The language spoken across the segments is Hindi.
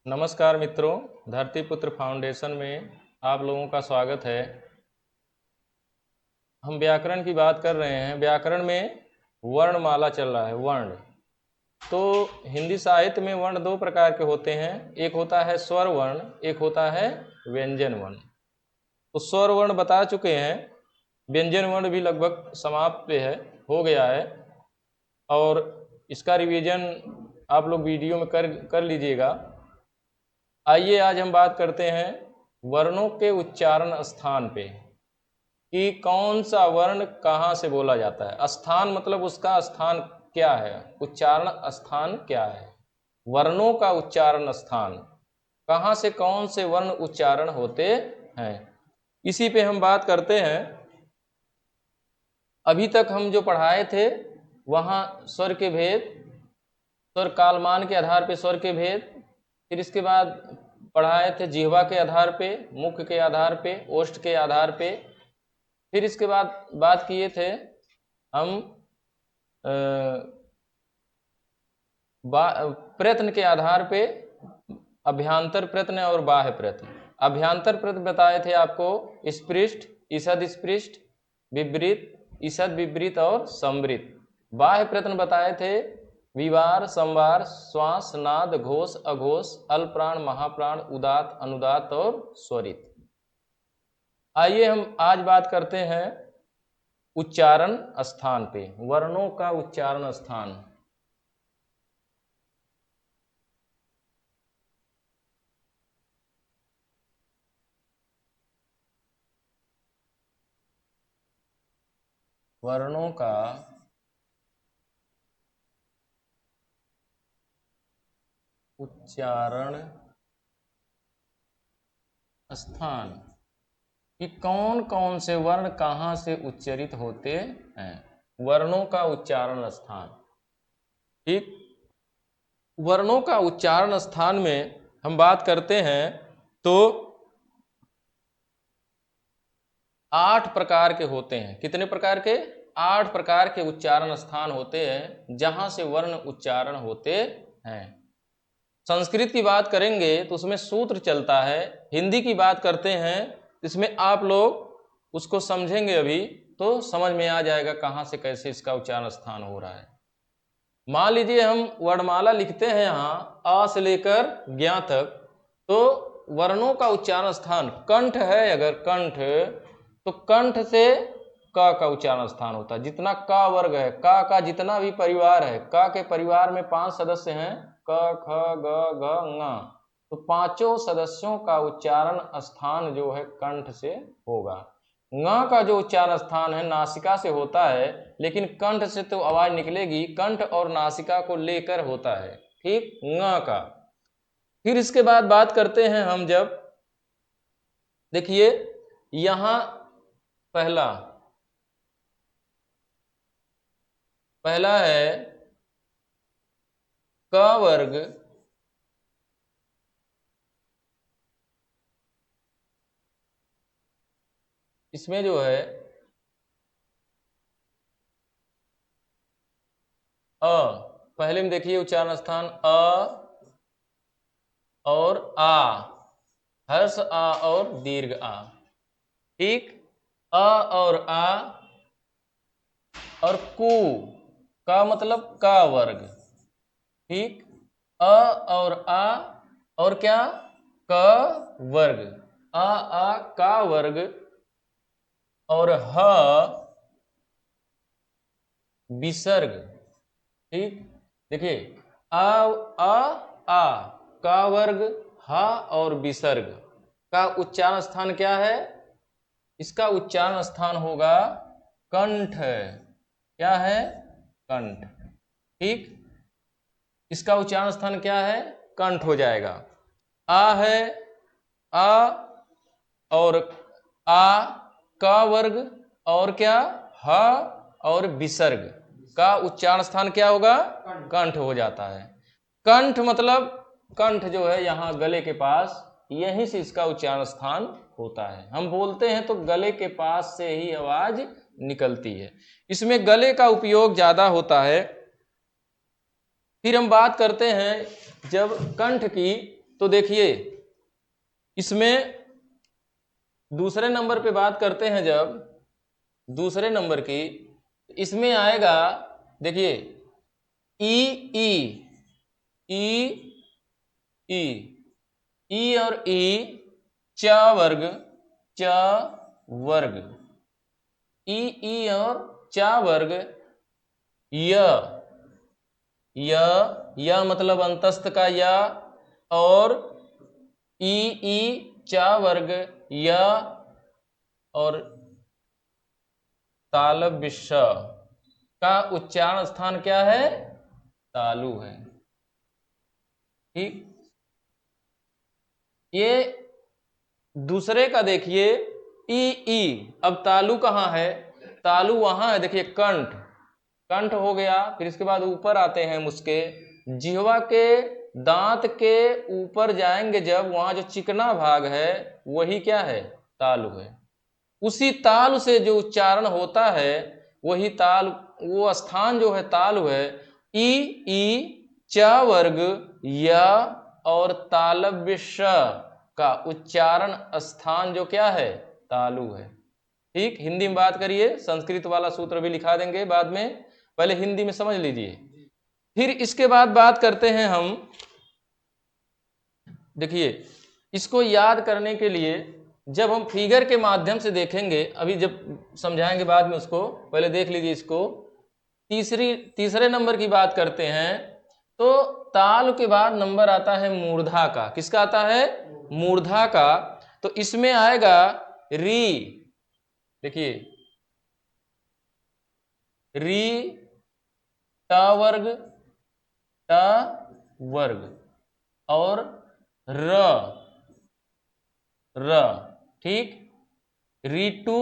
नमस्कार मित्रों, धरतीपुत्र फाउंडेशन में आप लोगों का स्वागत है। हम व्याकरण की बात कर रहे हैं। व्याकरण में वर्णमाला चल रहा है। वर्ण तो हिंदी साहित्य में वर्ण दो प्रकार के होते हैं। एक होता है स्वर वर्ण, एक होता है व्यंजन वर्ण। तो स्वर वर्ण बता चुके हैं, व्यंजन वर्ण भी लगभग समाप्त पे है, हो गया है। और इसका रिवीजन आप लोग वीडियो में कर लीजिएगा। आइए आज हम बात करते हैं वर्णों के उच्चारण स्थान पे, कि कौन सा वर्ण कहाँ से बोला जाता है। स्थान मतलब उसका स्थान क्या है, उच्चारण स्थान क्या है। वर्णों का उच्चारण स्थान, कहाँ से कौन से वर्ण उच्चारण होते हैं, इसी पे हम बात करते हैं। अभी तक हम जो पढ़ाए थे वहाँ स्वर के भेद, स्वर कालमान के आधार पे स्वर के भेद, फिर इसके बाद पढ़ाए थे जिह्वा के आधार पे, मुख के आधार पे, ओष्ठ के आधार पे। फिर इसके बाद बात किए थे हम प्रयत्न के आधार पे, अभ्यांतर प्रयत्न और बाह्य प्रयत्न। अभ्यांतर प्रयत्न बताए थे आपको स्पृष्ट, ईषद स्पृष्ट, विपरीत, ईषद विपरीत और समृत। बाह्य प्रयत्न बताए थे विवार, संवार, श्वास, नाद, घोष, अघोष, अल्पप्राण, महाप्राण, उदात, अनुदात और स्वरित। आइए हम आज बात करते हैं उच्चारण स्थान पे, वर्णों का उच्चारण स्थान। वर्णों का उच्चारण स्थान, कि कौन कौन से वर्ण कहाँ से उच्चरित होते हैं। वर्णों का उच्चारण स्थान, ठीक। वर्णों का उच्चारण स्थान में हम बात करते हैं तो 8 प्रकार के होते हैं। कितने प्रकार के? 8 प्रकार के उच्चारण स्थान होते हैं जहां से वर्ण उच्चारण होते हैं। संस्कृत की बात करेंगे तो उसमें सूत्र चलता है। हिंदी की बात करते हैं इसमें आप लोग उसको समझेंगे अभी तो समझ में आ जाएगा कहाँ से कैसे इसका उच्चारण स्थान हो रहा है। मान लीजिए हम वर्णमाला लिखते हैं यहाँ अ से लेकर ज्ञ तक, तो वर्णों का उच्चारण स्थान कंठ है। अगर कंठ, तो कंठ से क का उच्चारण स्थान होता है। जितना क वर्ग है, क का जितना भी परिवार है, क के परिवार में 5 सदस्य हैं, क ख ग घ ङ, तो 5 सदस्यों का उच्चारण स्थान जो है कंठ से होगा। ङ का जो उच्चारण स्थान है नासिका से होता है, लेकिन कंठ से तो आवाज निकलेगी, कंठ और नासिका को लेकर होता है, ठीक, ङ का। फिर इसके बाद बात करते हैं हम, जब देखिए यहां पहला है क वर्ग, इसमें जो है अ, पहले में देखिए उच्चारण स्थान अ और आ, हर्ष आ और दीर्घ आ, ठीक। अ और आ और कु, का मतलब का वर्ग, ठीक। अ और आ और क्या, क वर्ग, आ का वर्ग, और ह विसर्ग, ठीक। देखिए आ का वर्ग, हा और विसर्ग का उच्चारण स्थान क्या है? इसका उच्चारण स्थान होगा कंठ। क्या है? कंठ, ठीक। इसका उच्चारण स्थान क्या है? कंठ हो जाएगा। आ है, आ और आ का वर्ग और क्या, ह और विसर्ग का उच्चारण स्थान क्या होगा? कंठ हो जाता है। कंठ मतलब कंठ जो है यहाँ गले के पास, यहीं से इसका उच्चारण स्थान होता है। हम बोलते हैं तो गले के पास से ही आवाज निकलती है, इसमें गले का उपयोग ज्यादा होता है। फिर हम बात करते हैं जब कंठ की, तो देखिए इसमें दूसरे नंबर पे बात करते हैं, जब दूसरे नंबर की, इसमें आएगा देखिए ई ई ई ई ई और ई, च वर्ग च वर्ग, ई और च वर्ग, य मतलब अंतस्थ का या, और ई च वर्ग य, और तालव्य श का उच्चारण स्थान क्या है? तालु है। ठीक, ये दूसरे का देखिए ई, अब तालु कहाँ है? तालु वहां है, देखिए कंठ, कंठ हो गया, फिर इसके बाद ऊपर आते हैं मुसके, जिह्वा के दांत के ऊपर जाएंगे जब, वहां जो चिकना भाग है वही क्या है? तालु है। उसी तालु से जो उच्चारण होता है वही ताल, वो स्थान जो है तालु है। ई च वर्ग या और तालव्य श का उच्चारण स्थान जो क्या है? तालु है। ठीक, हिंदी में बात करिए, संस्कृत वाला सूत्र भी लिखा देंगे बाद में, पहले हिंदी में समझ लीजिए। फिर इसके बाद बात करते हैं हम, देखिए इसको याद करने के लिए जब हम फिगर के माध्यम से देखेंगे, अभी जब समझाएंगे बाद में उसको, पहले देख लीजिए इसको। तीसरे नंबर की बात करते हैं तो ताल के बाद नंबर आता है मूर्धा का। किसका आता है? मूर्धा का। तो इसमें आएगा री, देखिए री ट वर्ग ट वर्ग और र, ठीक, ऋतु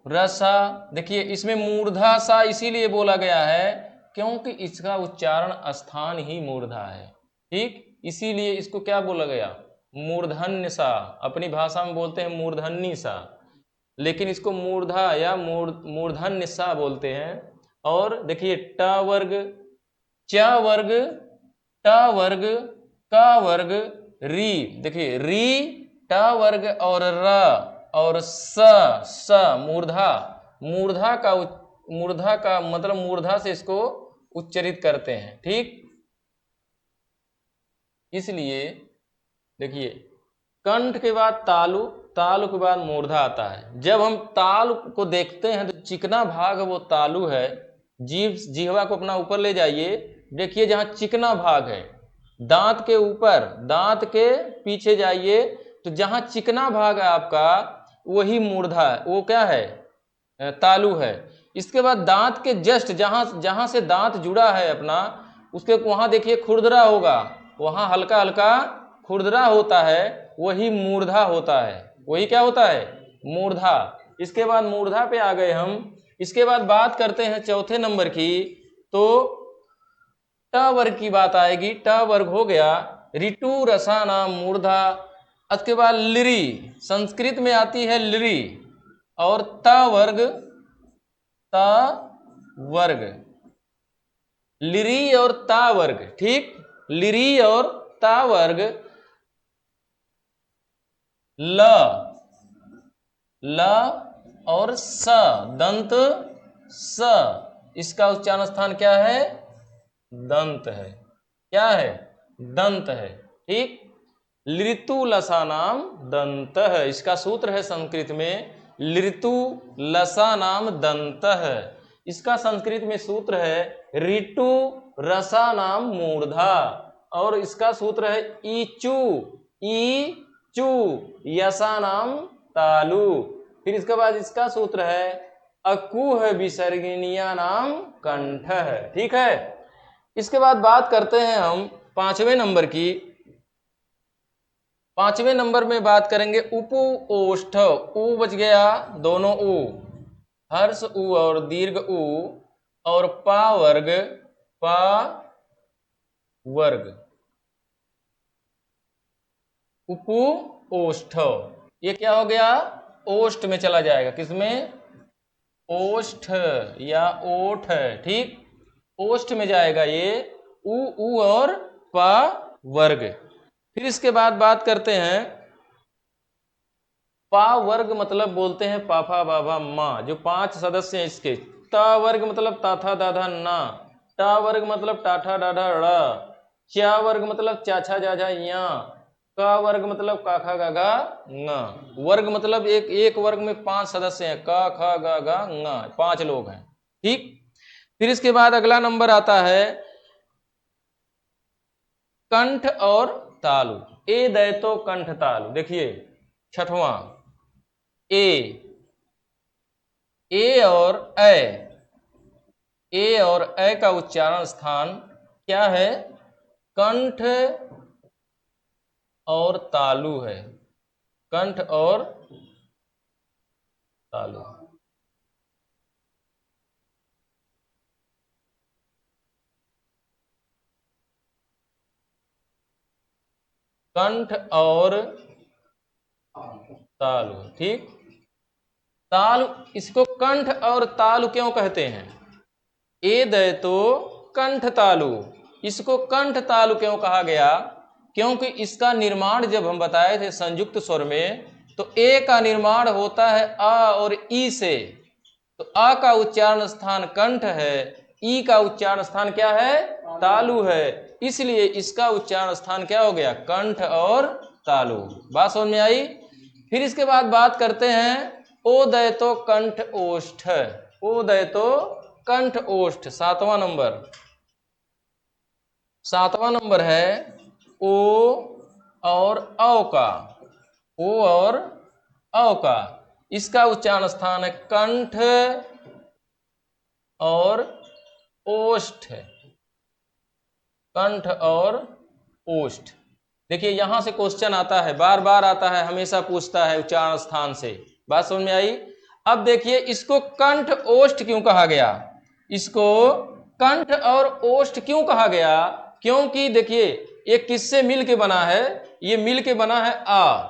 रसा। देखिए इसमें मूर्धा सा इसीलिए बोला गया है क्योंकि इसका उच्चारण स्थान ही मूर्धा है। ठीक, इसीलिए इसको क्या बोला गया? मूर्धन्य सा। अपनी भाषा में बोलते हैं मूर्धन्य सा, लेकिन इसको मूर्धा या मूर्धन्य सा बोलते हैं। और देखिए ट वर्ग च वर्ग ट वर्ग क वर्ग री, देखिए री ट वर्ग और र और स मूर्धा, मूर्धा का मतलब मूर्धा से इसको उच्चरित करते हैं। ठीक, इसलिए देखिए कंठ के बाद तालु, तालु के बाद मूर्धा आता है। जब हम तालु को देखते हैं तो चिकना भाग वो तालु है। जिह्वा को अपना ऊपर ले जाइए, देखिए जहां चिकना भाग है, दांत के ऊपर, दांत के पीछे जाइए तो जहां चिकना भाग है आपका वही मूर्धा है, वो क्या है? तालु है। इसके बाद दांत के जस्ट जहां से दांत जुड़ा है अपना, उसके वहां देखिए खुरदरा होगा, वहां हल्का हल्का खुरदरा होता है, वही मूर्धा होता है। वही क्या होता है? मूर्धा। इसके बाद मूर्धा पे आ गए हम। इसके बाद बात करते हैं चौथे नंबर की, तो ट वर्ग की बात आएगी। ट वर्ग हो गया ऋतु रसा नाम मूर्धा। उसके बाद लिरी, संस्कृत में आती है लिरी, और त वर्ग लिरी और ता वर्ग। ठीक, लिरी और ता वर्ग, ल और स, दंत स, इसका उच्चारण स्थान क्या है? दंत है। क्या है? दंत है। ठीक, लृतु लसा नाम दंत है, इसका सूत्र है संस्कृत में लृतु लसा नाम दंत है। इसका संस्कृत में सूत्र है ऋतु रसा नाम मूर्धा, और इसका सूत्र है ईचु यसा नाम तालु। फिर इसके बाद इसका सूत्र है अकुह विसर्गिनिया नाम कंठ है। ठीक है, इसके बाद बात करते हैं हम पांचवें नंबर की। पांचवें नंबर में बात करेंगे उपु ओष्ठ। उ बच गया, दोनों उ, हर्ष उ और दीर्घ उ, और पा वर्ग उपु ओष्ठ। ये क्या हो गया? ओष्ठ में चला जाएगा। किसमें? ओष्ठ या ओठ। ठीक, ओष्ठ में जाएगा ये उ और पा वर्ग। फिर इसके बाद बात करते हैं पा वर्ग, मतलब बोलते हैं पाफा बाबा माँ, जो 5 सदस्य हैं इसके। ता वर्ग मतलब ताथा दाधा ना, टा वर्ग मतलब टाठा डाढ़ा ड़, चा वर्ग मतलब चाछा जाझा या, का वर्ग मतलब काखा गागा ङ, वर्ग मतलब एक वर्ग में 5 सदस्य हैं, का खा गा गा ङ, 5 लोग हैं। ठीक, फिर इसके बाद अगला नंबर आता है कंठ और तालु। ए दैतो कंठ तालु। देखिए छठवां ए और ए का उच्चारण स्थान क्या है? कंठ और तालु है, कंठ और तालु। कंठ और तालु, ठीक। तालु, इसको कंठ और तालु क्यों कहते हैं? ए दैतो कंठ तालु, इसको कंठ तालु क्यों कहा गया? क्योंकि इसका निर्माण जब हम बताए थे संयुक्त स्वर में, तो ए का निर्माण होता है आ और ई से, तो आ का उच्चारण स्थान कंठ है, ई का उच्चारण स्थान क्या है? तालु है, इसलिए इसका उच्चारण स्थान क्या हो गया? कंठ और तालु। बात समझ में आई? फिर इसके बाद बात करते हैं ओ दैतो कंठ ओष्ठ। ओ दैतो कंठ ओष्ठ, 7वां नंबर है ओ और औ का, ओ और औ का, इसका उच्चारण स्थान है कंठ और ओष्ठ, कंठ और ओष्ठ। देखिए यहां से क्वेश्चन आता है, बार बार आता है, हमेशा पूछता है उच्चारण स्थान से। बात समझ में आई? अब देखिए इसको कंठ ओष्ठ क्यों कहा गया? इसको कंठ और ओष्ठ क्यों कहा गया? क्योंकि देखिए ये किससे मिल के बना है? ये मिल के बना है आ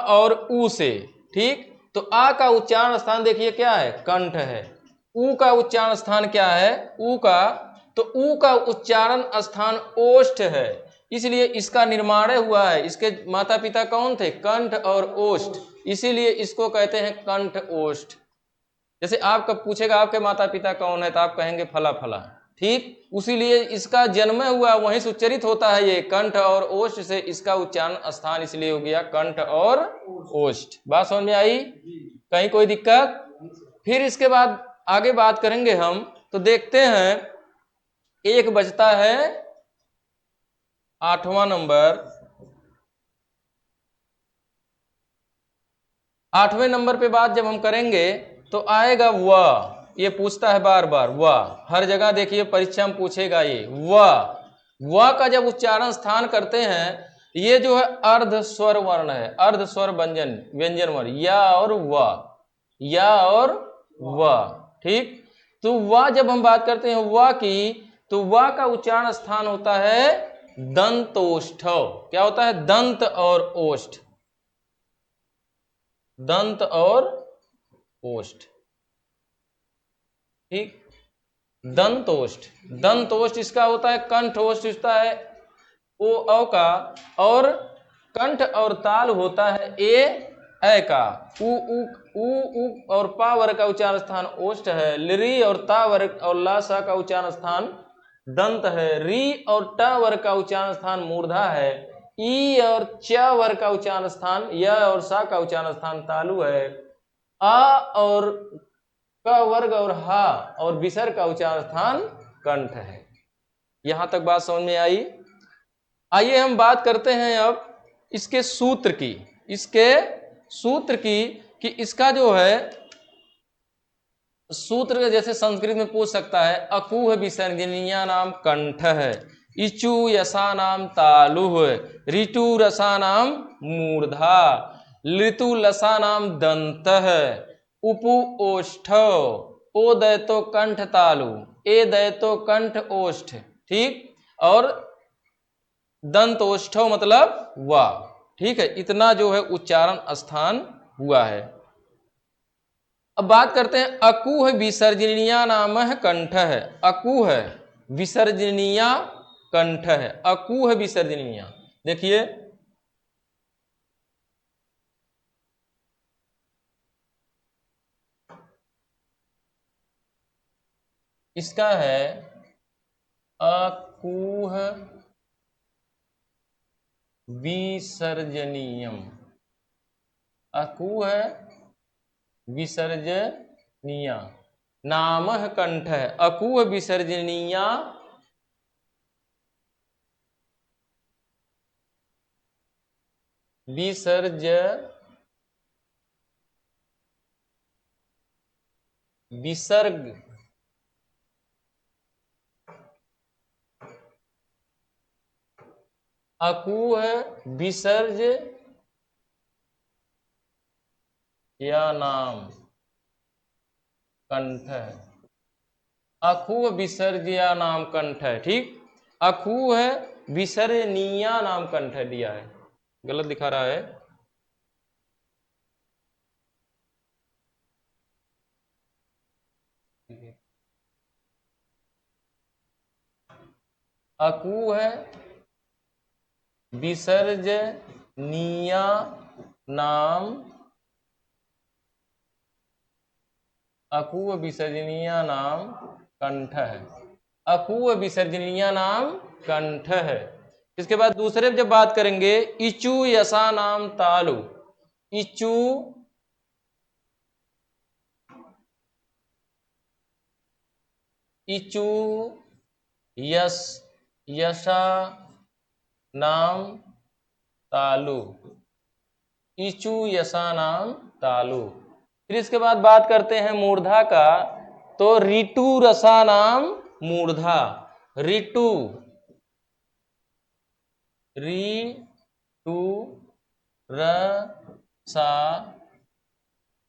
और ऊ से, ठीक। तो आ का उच्चारण स्थान देखिए क्या है? कंठ है। ऊ का उच्चारण स्थान क्या है? ऊ का, तो ऊ का उच्चारण स्थान ओष्ठ है, इसलिए इसका निर्माण हुआ है। इसके माता पिता कौन थे? कंठ और ओष्ठ, इसीलिए इसको कहते हैं कंठ ओष्ठ। जैसे आपका पूछेगा आपके माता पिता कौन है, तो आप कहेंगे फला फला, ठीक। उसीलिए इसका जन्म हुआ वहीं से उच्चरित होता है, ये कंठ और ओष्ठ से इसका उच्चारण स्थान इसलिए हो गया कंठ और ओष्ठ। बात समझ में आई? कहीं कोई दिक्कत? फिर इसके बाद आगे बात करेंगे हम, तो देखते हैं एक बचता है 8वां नंबर। 8वें नंबर पे बात जब हम करेंगे तो आएगा व। ये पूछता है बार बार व, हर जगह देखिए परीक्षा में पूछेगा ये व का जब उच्चारण स्थान करते हैं, ये जो है अर्ध स्वर वर्ण है, अर्ध स्वर व्यंजन वर्ण, या और व, या और व, ठीक। तो व जब हम बात करते हैं व की, तो व का उच्चारण स्थान होता है दंतोष्ठ। क्या होता है? दंत और ओष्ठ, दंत और ओष्ठ, ठीक। दंतोष्ठ, दंतोष्ठ इसका होता है कंठ, ओष्ठ होता है ओ औ का, और कंठ और ताल होता है ए का। उ और पा वर्ग का उच्चारण स्थान ओष्ठ है। लरी और ता वर्ग और ला सा का उच्चारण स्थान दंत है। री और ट वर्ग का उच्चारण स्थान मूर्धा है। ई और च वर्ग का उच्चारण स्थान, य और सा का उच्चारण स्थान तालु है। आ और क वर्ग और हा और विसर्ग का उच्चारण स्थान कंठ है। यहां तक बात समझ में आई? आइए हम बात करते हैं अब इसके सूत्र की, इसके सूत्र की, कि इसका जो है सूत्र जैसे संस्कृत में पूछ सकता है, अकुह विसर्जनीया नाम कंठ है, इचु यसा नाम तालु है, ऋतु रसा नाम मूर्धा, ऋतु लसा नाम दंत है, उपु ओष्ठ, ओ दैतो कंठ तालु, ए दैतो कंठ ओष्ठ, ठीक। और दंतोष्ठ मतलब वा, ठीक है। इतना जो है उच्चारण स्थान हुआ है। अब बात करते हैं अकुह विसर्जनीया नाम है कंठ है। अकुह विसर्जनीया कंठ है, अकुह विसर्जनीया। देखिए इसका है अकूह विसर्जनीयम। अकूह विसर्जनीया। नामः कंठ है अकूह विसर्जनीया। विसर्ग अकूह विसर्ज या नाम कंठ है। अकूह विसर्ज या नाम कंठ है। ठीक, अकूह विसर्जनीया नाम कंठ दिया है, गलत दिखा रहा है। अकूह विसर्जनीया नाम, अकूह विसर्जनीया नाम कंठ है। अकूह विसर्जनीया नाम कंठ है। इसके बाद दूसरे जब बात करेंगे, इचु यसा नाम तालु। इचु इचु यस यशा नाम तालु। इचु यसा नाम तालु। फिर इसके बाद बात करते हैं मूर्धा का, तो ऋतु रसा नाम मूर्धा। ऋतु ऋतु रसा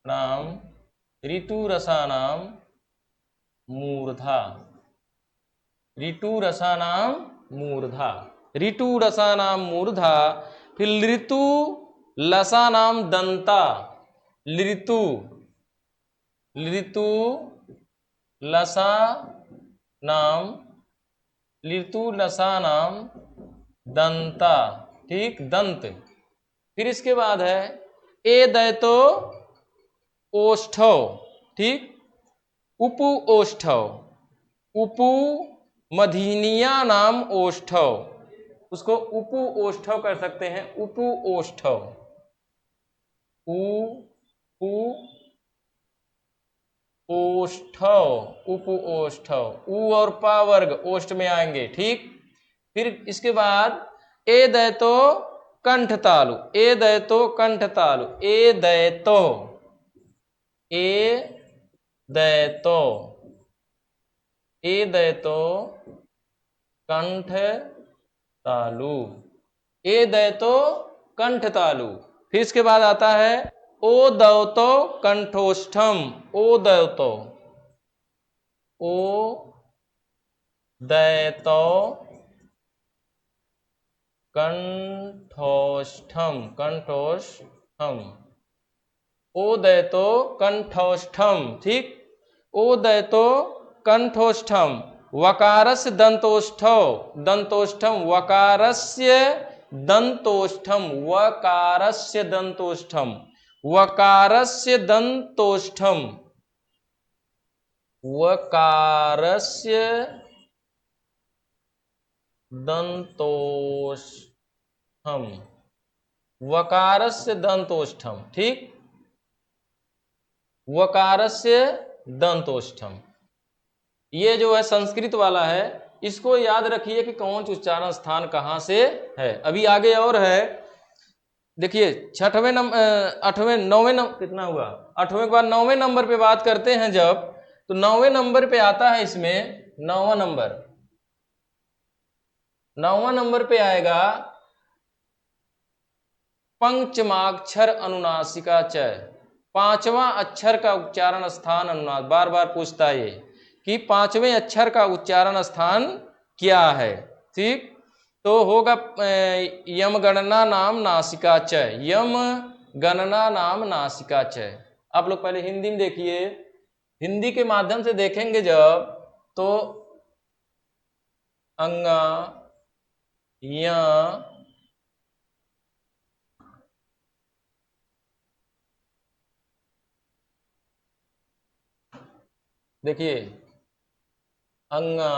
नाम, ऋतु रसा नाम मूर्धा। ऋतु रसा नाम मूर्धा। ऋतु रसा नाम मूर्धा। फिर ऋतु लसा नाम दंता। ऋतु ऋतु लसा नाम, ऋतु लसा नाम दंता। ठीक, दंत। फिर इसके बाद है ए दैतो ओष्ठव। ठीक, उपु ओष्ठव। उपु मधीनिया नाम ओष्ठव, उसको उपु ओष्ठव कर सकते हैं। उपु ओष्ठव, उ ओष्ठव, उपु ओष्ठव। उ और पा वर्ग ओष्ठ में आएंगे। ठीक, फिर इसके बाद ए दैतो कंठ तालु। ए दैतो कंठ तालु। ए दैतो, ए दैतो, ए दैतो कंठ तालु। ए दैतो कंठ तालु। फिर इसके बाद आता है ओ दैतो कंठोष्ठम। ओ दैतो, ओ दैतो कंठोष्ठम। कंठोष्ठम, ओ दैतो कंठोष्ठम। ठीक, ओ दैतो कंठोष्ठम। वकारस्य दंतोष्ठव। दंतोष्ठम, वकारस्य दंतोष्ठम। वकारस्य दंतोष्ठम। वकारस्य दंतोष्ठम। वकारस्य दंतोष्ठम। वकारस्य दंतोष्ठम। ठीक, वकारस्य दंतोष्ठम। ये जो है संस्कृत वाला है, इसको याद रखिए कि कौन सा उच्चारण स्थान कहां से है। अभी आगे और है, देखिए छठवें नंबर, आठवें, नौवें नंबर, कितना हुआ, आठवें के बाद नौवें नंबर पे बात करते हैं जब, तो नौवें नंबर पे आता है, इसमें नौवां नंबर, नौवां नंबर पे आएगा पंचमाक्षर अनुनासिका च। पांचवा अक्षर का उच्चारण स्थान अनुनाद। बार बार पूछता है ये कि पांचवें अक्षर का उच्चारण स्थान क्या है। ठीक, तो होगा यम गणना नाम नासिका च। यम गणना नाम नासिका च। आप लोग पहले हिंदी में देखिए, हिंदी के माध्यम से देखेंगे जब, तो अंगा या देखिए अंगा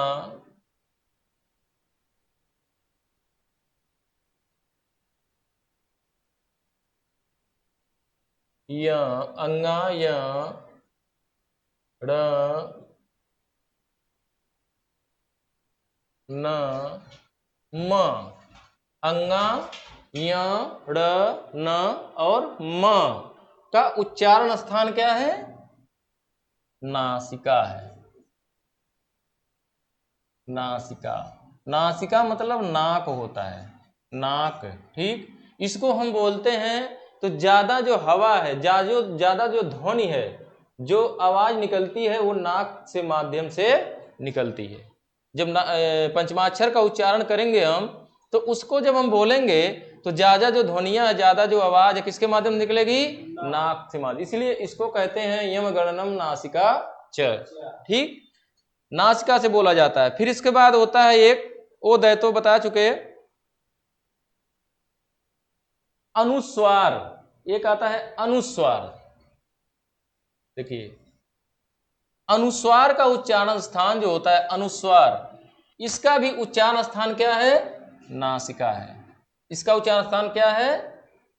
य अंगा य ड़ न म अंगा य ड़ न और म का उच्चारण स्थान क्या है? नासिका है। नासिका, नासिका मतलब नाक होता है, नाक। ठीक, इसको हम बोलते हैं तो ज्यादा जो हवा है, ज्यादा जो ध्वनि है, जो आवाज निकलती है वो नाक से माध्यम से निकलती है। जब पंचमाक्षर का उच्चारण करेंगे हम तो उसको जब हम बोलेंगे तो ज्यादा जो ध्वनिया है, ज्यादा जो आवाज है किसके माध्यम से निकलेगी? नाक से माध्यम। इसलिए इसको कहते हैं यम गणनम नासिका च। ठीक, नासिका से बोला जाता है। फिर इसके बाद होता है एक ओ दय तो बता चुके, अनुस्वार। एक आता है अनुस्वार। देखिए, अनुस्वार का उच्चारण स्थान जो होता है अनुस्वार, इसका भी उच्चारण स्थान क्या है? नासिका है। इसका उच्चारण स्थान क्या है?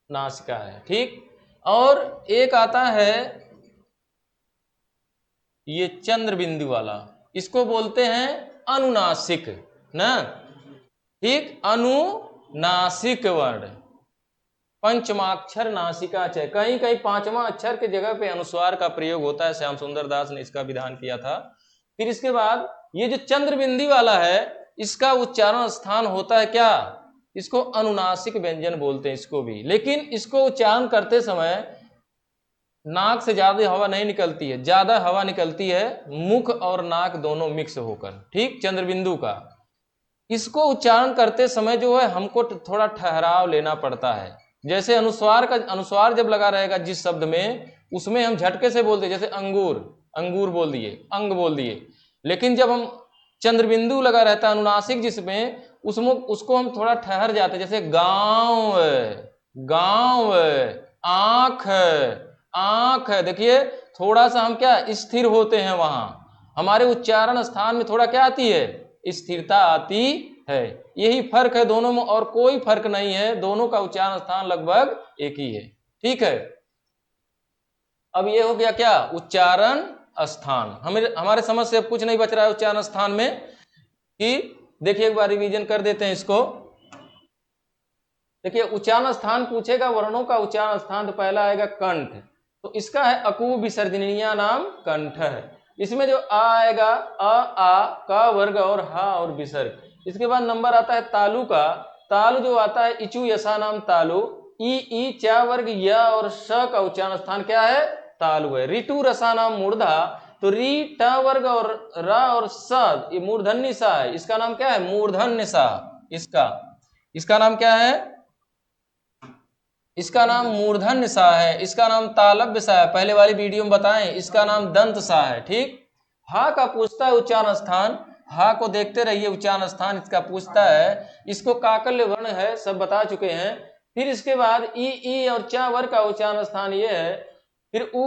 नासिका है। ठीक, और एक आता है ये चंद्र बिंदु वाला, इसको बोलते हैं अनुनासिक ना। ठीक, अनुनासिक वर्ण, पंचमाक्षर नासिका च। कहीं कहीं पांचवा अक्षर के जगह पे अनुस्वार का प्रयोग होता है, श्याम सुंदर दास ने इसका विधान किया था। फिर इसके बाद ये जो चंद्र बिंदी वाला है, इसका उच्चारण स्थान होता है क्या? इसको अनुनासिक व्यंजन बोलते हैं इसको भी, लेकिन इसको उच्चारण करते समय नाक से ज्यादा हवा नहीं निकलती है, ज्यादा हवा निकलती है मुख और नाक दोनों मिक्स होकर। ठीक, चंद्रबिंदु का इसको उच्चारण करते समय जो है हमको थोड़ा ठहराव लेना पड़ता है। जैसे अनुस्वार का, अनुस्वार जब लगा रहेगा जिस शब्द में, उसमें हम झटके से बोलते, जैसे अंगूर, अंगूर बोल दिए, अंग बोल दिए। लेकिन जब हम चंद्रबिंदु लगा रहता है अनुनासिक जिसमें, उसमें उसको हम थोड़ा ठहर जाते, जैसे गांव, गांव, आंख, आंख। देखिए थोड़ा सा हम क्या स्थिर होते हैं, वहां हमारे उच्चारण स्थान में थोड़ा क्या आती है? स्थिरता आती है। यही फर्क है दोनों में, और कोई फर्क नहीं है, दोनों का उच्चारण स्थान लगभग एक ही है। ठीक है, अब ये हो गया क्या? उच्चारण स्थान। हमें हमारे समझ से अब कुछ नहीं बच रहा है उच्चारण स्थान में कि देखिए एक बार रिवीजन कर देते हैं इसको। देखिए उच्चारण स्थान पूछेगा, वर्णों का उच्चारण स्थान, तो पहला आएगा कंठ, तो इसका है अकू विसर्जनीय नाम कंठ है। इसमें जो आ आएगा, आ का वर्ग और हा और विसर्ग। इसके बाद नंबर आता है तालु का, तालु जो आता है इचु यसा नाम तालु, ई चा वर्ग य और श का उच्चारण स्थान क्या है? तालु है। ऋतु रसा नाम मूर्धा, तो री ट वर्ग और र और स, ये मूर्धन्य सा है, इसका नाम क्या है? मूर्धन्य सा। इसका नाम क्या है? इसका नाम मूर्धन्य सा है। इसका नाम तालव्य सा है, पहले वाली वीडियो में बताएं। इसका नाम दंत सा है। ठीक, हा का पूछता है उच्चारण स्थान, हा को देखते रहिए, उच्चारण स्थान इसका पूछता है। इसको काकल्य वर्ण है, सब बता चुके हैं। फिर इसके बाद ई और चा वर्ग का उच्चारण स्थान ये है। फिर उ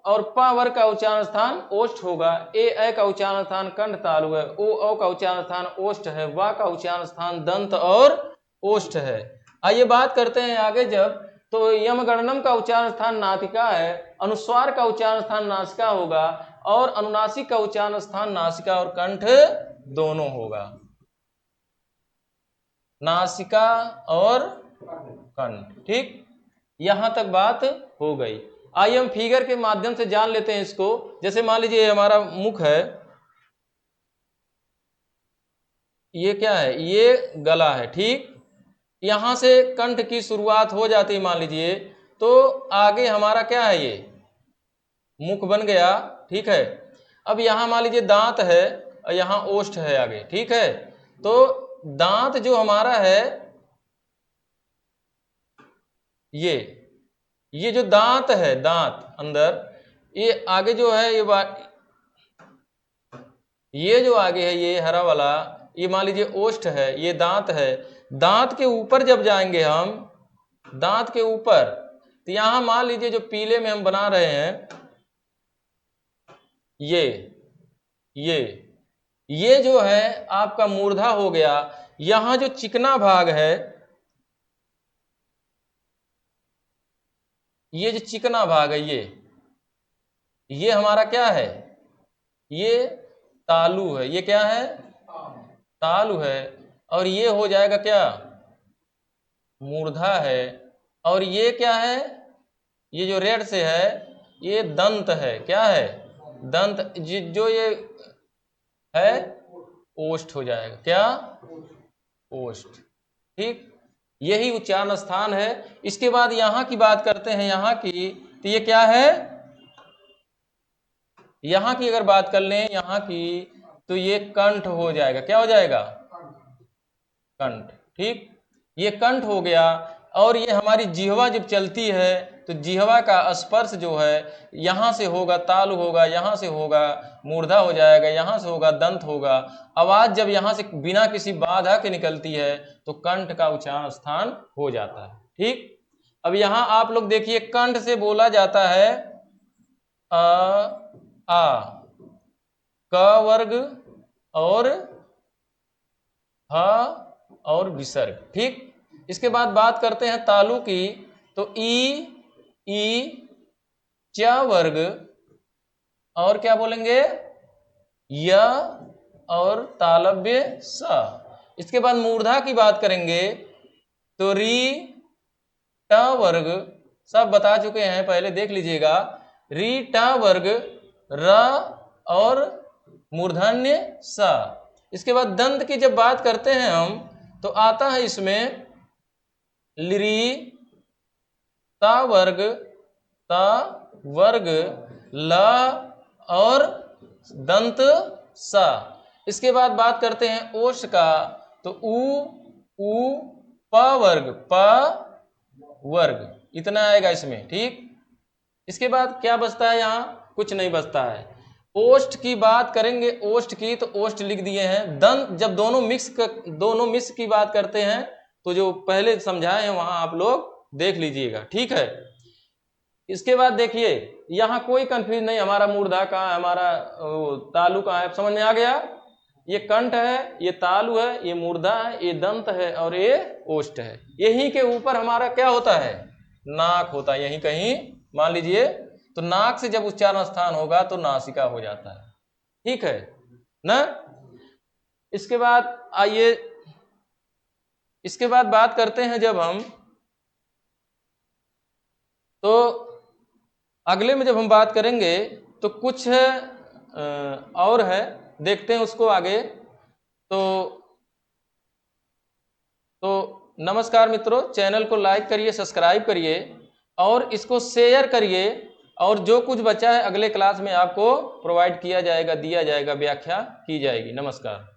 और पा वर्ग का उच्चारण स्थान ओष्ठ होगा। ए का उच्चारण स्थान कंठ तालु है। ओ का उच्चारण स्थान ओष्ठ है। वा का उच्चारण स्थान दंत और ओष्ठ है। आइए बात करते हैं आगे। जब तो यम गणनम का उच्चारण स्थान नासिका है, अनुस्वार का उच्चारण स्थान नासिका होगा, और अनुनासिक का उच्चारण स्थान नासिका और कंठ दोनों होगा। नासिका और कंठ। ठीक, यहां तक बात हो गई। आइए हम फिगर के माध्यम से जान लेते हैं इसको। जैसे मान लीजिए हमारा मुख है, ये क्या है? ये गला है। ठीक, यहां से कंठ की शुरुआत हो जाती है मान लीजिए, तो आगे हमारा क्या है? ये मुख बन गया। ठीक है, अब यहां मान लीजिए दांत है और यहां ओष्ठ है आगे। ठीक है, तो दांत जो हमारा है, ये जो दांत है, दांत अंदर, ये आगे जो है, ये जो आगे है, ये हरा वाला, ये मान लीजिए ओष्ठ है, ये दांत है। दांत के ऊपर जब जाएंगे हम, दांत के ऊपर, तो यहां मान लीजिए जो पीले में हम बना रहे हैं, ये ये जो है आपका मूर्धा हो गया। यहां जो चिकना भाग है, ये जो चिकना भाग है, ये हमारा क्या है? ये तालु है। ये क्या है? तालु है। और ये हो जाएगा क्या? मूर्धा है। और ये क्या है? ये जो रेड से है ये दंत है। क्या है? दंत। जो ये है ओष्ठ हो जाएगा। क्या? ओष्ठ। ठीक, यही उच्चारण स्थान है। इसके बाद यहां की बात करते हैं, यहां की, तो ये क्या है? यहां की अगर बात कर लें, यहां की, तो ये कंठ हो जाएगा। क्या हो जाएगा? कंठ। ठीक, ये कंठ हो गया। और ये हमारी जिह्वा जब चलती है तो जिह्वा का स्पर्श जो है यहां से होगा तालु होगा, यहां से होगा मूर्धा हो जाएगा, यहां से होगा दंत होगा। आवाज जब यहां से बिना किसी बाधा के निकलती है तो कंठ का उच्चारण स्थान हो जाता है। ठीक, अब यहां आप लोग देखिए, कंठ से बोला जाता है आ, क वर्ग और ह और विसर्ग। ठीक, इसके बाद बात करते हैं तालु की, तो ई च वर्ग और क्या बोलेंगे? य और तालव्य स। इसके बाद मूर्धा की बात करेंगे तो री ट वर्ग, सब बता चुके हैं, पहले देख लीजिएगा। री ट वर्ग र और मूर्धन्य स। इसके बाद दंत की जब बात करते हैं हम, तो आता है इसमें लिरी ता वर्ग ल और दंत सा। इसके बाद बात करते हैं ओष्ठ का, तो उ प वर्ग इतना आएगा इसमें। ठीक, इसके बाद क्या बचता है? यहां कुछ नहीं बचता है। ओष्ठ की बात करेंगे, ओष्ठ की, तो ओष्ठ लिख दिए हैं। दंत जब दोनों मिक्स की बात करते हैं तो जो पहले समझाए हैं वहां आप लोग देख लीजिएगा। ठीक है, इसके बाद देखिए यहां कोई कंफ्यूज नहीं, हमारा मूर्धा कहाँ है, हमारा तालु कहाँ है, समझ में आ गया? ये कंठ है, ये तालु है, ये मूर्धा है, ये दंत है और ये ओष्ठ है। यहीं के ऊपर हमारा क्या होता है? नाक होता है, यहीं कहीं मान लीजिए। तो नाक से जब उच्चारण स्थान होगा तो नासिका हो जाता है। ठीक है ना? इसके बाद आइए, इसके बाद बात करते हैं जब हम, तो अगले में जब हम बात करेंगे तो कुछ और है, देखते हैं उसको आगे। तो नमस्कार मित्रों, चैनल को लाइक करिए, सब्सक्राइब करिए और इसको शेयर करिए। और जो कुछ बचा है अगले क्लास में आपको प्रोवाइड किया जाएगा, दिया जाएगा, व्याख्या की जाएगी। नमस्कार।